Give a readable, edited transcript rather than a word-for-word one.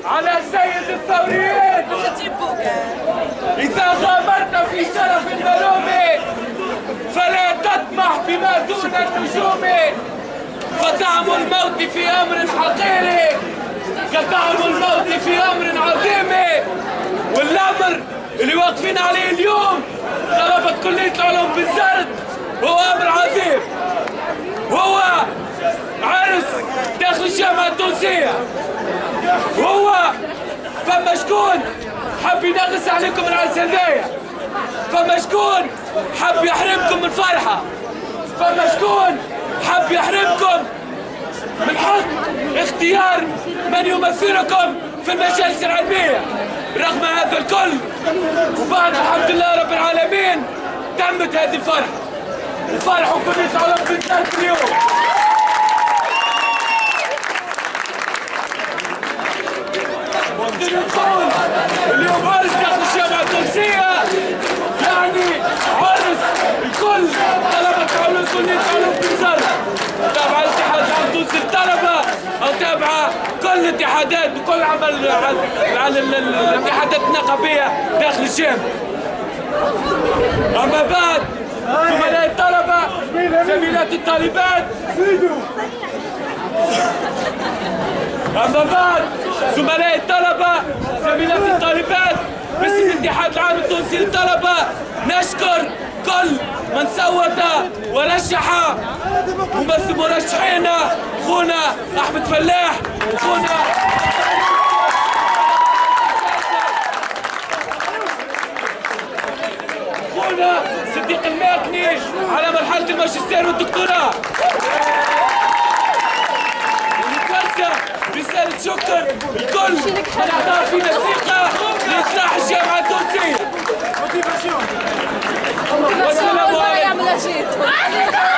على سيد الثوريين. إذا غامرت في شرف الملوم فلا تطمح بما دون النجوم، فطعم الموت في أمر حقير كطعم الموت في أمر عظيم. والأمر اللي واقفين عليه اليوم طلبة كلية العلوم بالزرد هو أمر عظيم، هو عرس داخل الجامعة التونسية. هو فما شكون حب ينغص عليكم العرس هذايا، فما شكون حب يحرمكم من الفرحة، فما شكون حب يحرمكم من حق اختيار من يمثلكم في المجالس العلمية. رغم هذا الكل وبعد الحمد لله رب العالمين تمت هذه الفرحة، وفرحوا كلية العلوم بالزرد اليوم. اليوم عرس داخل الجامعة التونسية، يعني عرس الكل طلبة علوم كلية علوم بالزرد، تابعة الاتحاد العام التونسي للطلبة أو تابعة كل الاتحادات وكل عمل على الاتحادات النقابية داخل الجامعة. أما بعد زملاء الطلبة زميلات الطالبات، أما بعد زملاء الطلبة زميلات الطالبات باسم الاتحاد العام التونسي للطلبة نشكر كل من صوت ورشح ممثل مرشحينا خونا أحمد فلاح وخونا صديق الماكني على مرحلة الماجستير والدكتوراه. ونتوجه رسالة شكر لكل من أعطى فينا ثقة لإصلاح الجامعة التونسية. والسلام عليكم.